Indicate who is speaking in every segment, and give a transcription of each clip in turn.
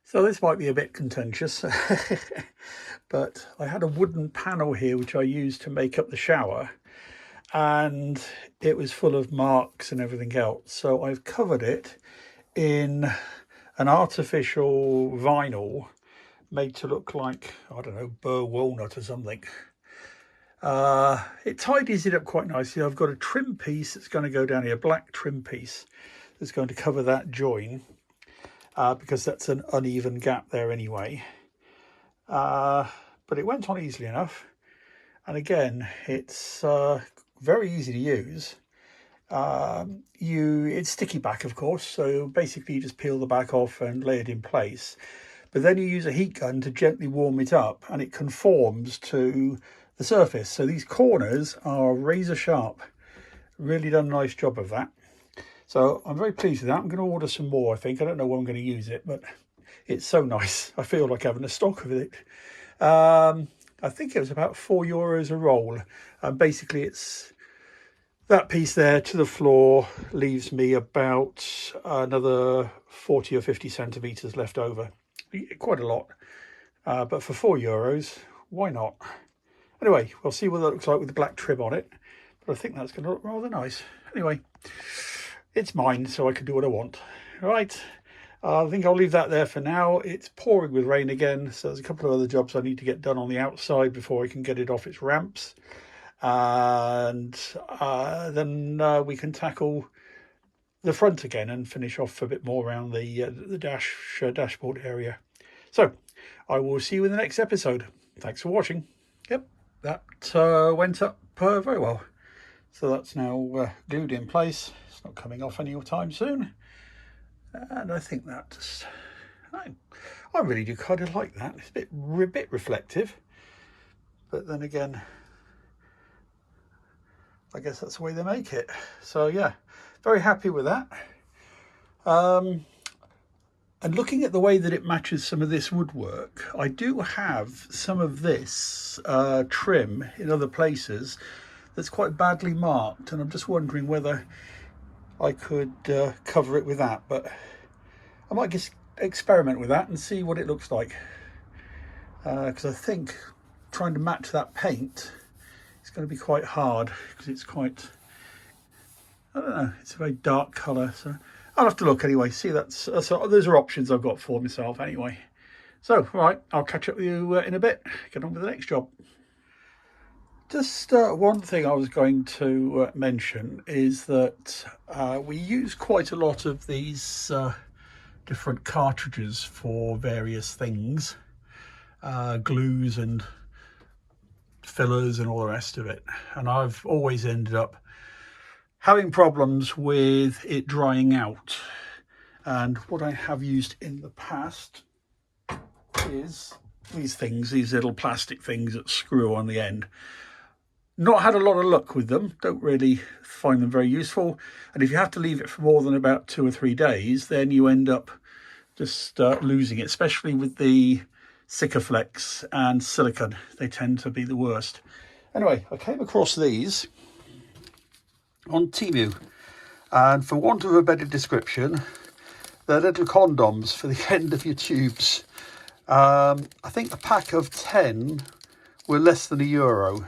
Speaker 1: So this might be a bit contentious, but I had a wooden panel here which I used to make up the shower, and it was full of marks and everything else. So I've covered it in an artificial vinyl made to look like, I don't know, burr walnut or something. It tidies it up quite nicely. I've got a trim piece that's going to go down here, a black trim piece that's going to cover that join. Because that's an uneven gap there anyway. But it went on easily enough. And again, it's very easy to use. It's sticky back, of course, so basically you just peel the back off and lay it in place. But then you use a heat gun to gently warm it up, and it conforms to the surface. So these corners are razor sharp. Really done a nice job of that. So I'm very pleased with that. I'm going to order some more, I think. I don't know when I'm going to use it, but it's so nice. I feel like having a stock of it. I think it was about €4 a roll. And basically it's that piece there to the floor leaves me about another 40 or 50 centimetres left over. Quite a lot. But for €4, why not? Anyway, we'll see what that looks like with the black trim on it. But I think that's going to look rather nice. Anyway. It's mine, so I can do what I want. Right, I think I'll leave that there for now. It's pouring with rain again, so there's a couple of other jobs I need to get done on the outside before I can get it off its ramps. And then we can tackle the front again and finish off a bit more around the dashboard area. So I will see you in the next episode. Thanks for watching. Yep, that went up very well. So that's now glued in place. It's not coming off any time soon. And I think that's, I really do kind of like that. It's a bit reflective. But then again, I guess that's the way they make it. So yeah, very happy with that. And looking at the way that it matches some of this woodwork, I do have some of this trim in other places that's quite badly marked, and I'm just wondering whether I could cover it with that, but I might just experiment with that and see what it looks like, because I think trying to match that paint is going to be quite hard, because it's quite, I don't know, it's a very dark colour, so I'll have to look anyway. See, those are options I've got for myself anyway. So right, I'll catch up with you in a bit, get on with the next job. Just one thing I was going to mention is that we use quite a lot of these different cartridges for various things, glues and fillers and all the rest of it. And I've always ended up having problems with it drying out. And what I have used in the past is these little plastic things that screw on the end. Not had a lot of luck with them, don't really find them very useful. And if you have to leave it for more than about 2 or 3 days, then you end up just losing it, especially with the Sikaflex and silicone. They tend to be the worst. Anyway, I came across these on Temu, and for want of a better description, they're little condoms for the end of your tubes. I think a pack of 10 were less than €1.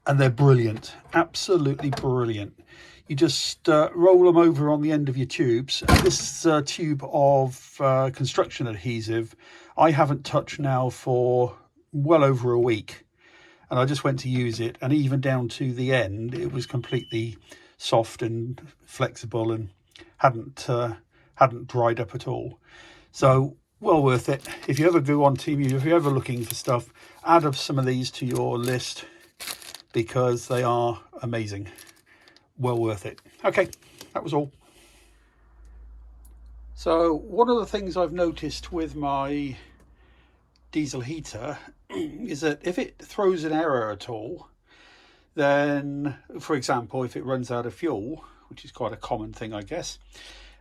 Speaker 1: And they're brilliant, absolutely brilliant. You just roll them over on the end of your tubes. And this tube of construction adhesive, I haven't touched now for well over a week. And I just went to use it, and even down to the end, it was completely soft and flexible and hadn't dried up at all. So well worth it. If you ever go on Temu, if you're ever looking for stuff, add some of these to your list, because they are amazing. Well worth it. Okay, that was all. So one of the things I've noticed with my diesel heater is that if it throws an error at all, then, for example, if it runs out of fuel, which is quite a common thing, I guess,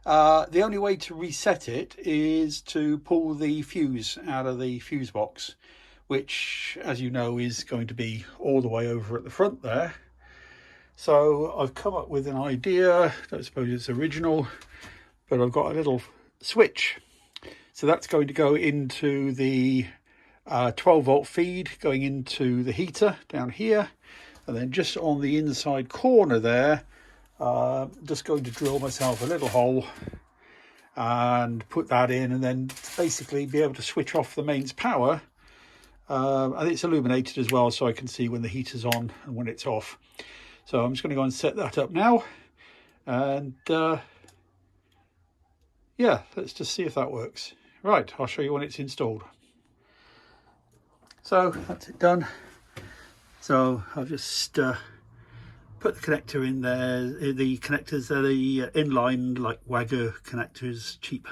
Speaker 1: the only way to reset it is to pull the fuse out of the fuse box, which, as you know, is going to be all the way over at the front there. So I've come up with an idea. I don't suppose it's original, but I've got a little switch. So that's going to go into the 12 volt feed going into the heater down here, and then just on the inside corner there, just going to drill myself a little hole and put that in, and then basically be able to switch off the mains power. And it's illuminated as well, so I can see when the heater's on and when it's off. So I'm just going to go and set that up now, and yeah, let's just see if that works. Right, I'll show you when it's installed. So that's it done. So I've just put the connector in there. The connectors are the inline, like Wagger connectors, cheap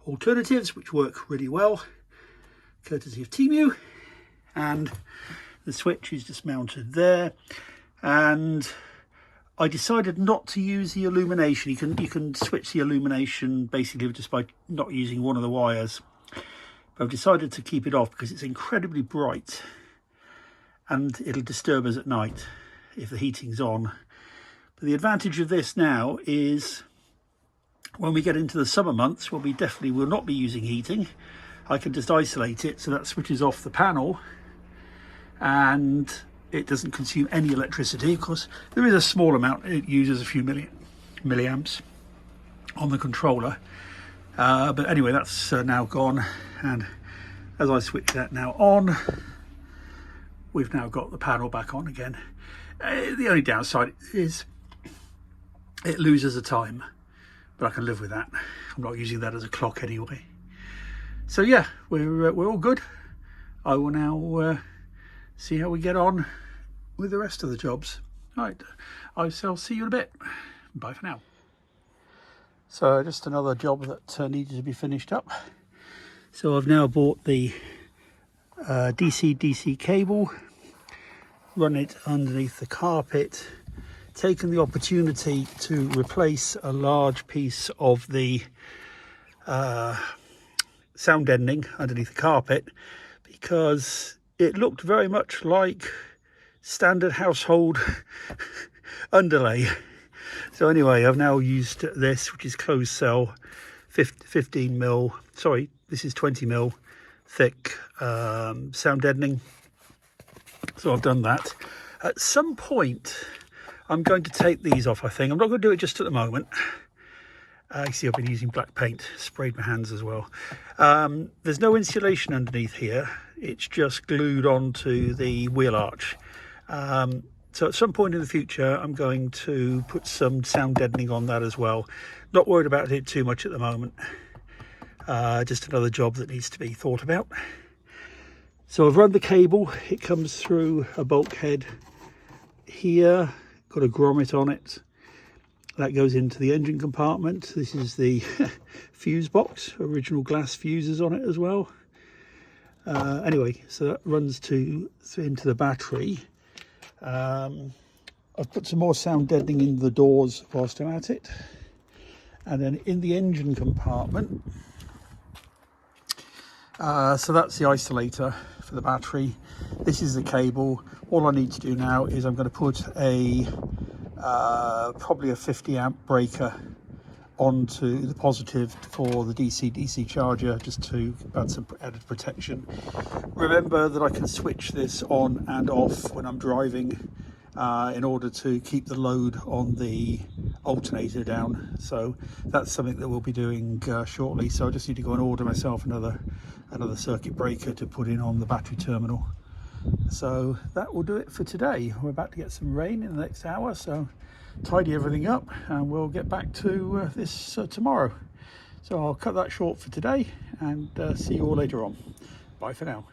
Speaker 1: alternatives, which work really well, courtesy of Temu. And the switch is just mounted there. And I decided not to use the illumination. You can switch the illumination basically just by not using one of the wires. But I've decided to keep it off because it's incredibly bright and it'll disturb us at night if the heating's on. But the advantage of this now is when we get into the summer months, when we definitely will not be using heating, I can just isolate it so that switches off the panel and it doesn't consume any electricity. Of course, there is a small amount. It uses a few milliamps on the controller. But anyway, that's now gone. And as I switch that now on, we've now got the panel back on again. The only downside is it loses a time, but I can live with that. I'm not using that as a clock anyway. So yeah, we're all good. I will now see how we get on with the rest of the jobs. Right, I shall see you in a bit. Bye for now. So just another job that needed to be finished up. So I've now bought the DC cable, run it underneath the carpet, taken the opportunity to replace a large piece of the sound deadening underneath the carpet, because it looked very much like standard household underlay. So anyway, I've now used this, which is closed cell, 15 mil, sorry, this is 20 mil thick sound deadening. So I've done that. At some point, I'm going to take these off, I think. I'm not going to do it just at the moment. You see, I've been using black paint, sprayed my hands as well. There's no insulation underneath here. It's just glued onto the wheel arch. So at some point in the future, I'm going to put some sound deadening on that as well. Not worried about it too much at the moment. Just another job that needs to be thought about. So I've run the cable. It comes through a bulkhead here. Got a grommet on it. That goes into the engine compartment. This is the fuse box, original glass fuses on it as well. Anyway, so that runs into the battery. I've put some more sound deadening in the doors whilst I'm at it. And then in the engine compartment, so that's the isolator for the battery. This is the cable. All I need to do now is I'm going to put a probably a 50 amp breaker onto the positive for the DC charger, just to add some added protection. Remember that I can switch this on and off when I'm driving in order to keep the load on the alternator down. So that's something that we'll be doing shortly. So I just need to go and order myself another circuit breaker to put in on the battery terminal. So that will do it for today. We're about to get some rain in the next hour, so tidy everything up and we'll get back to this tomorrow. So I'll cut that short for today and see you all later on. Bye for now.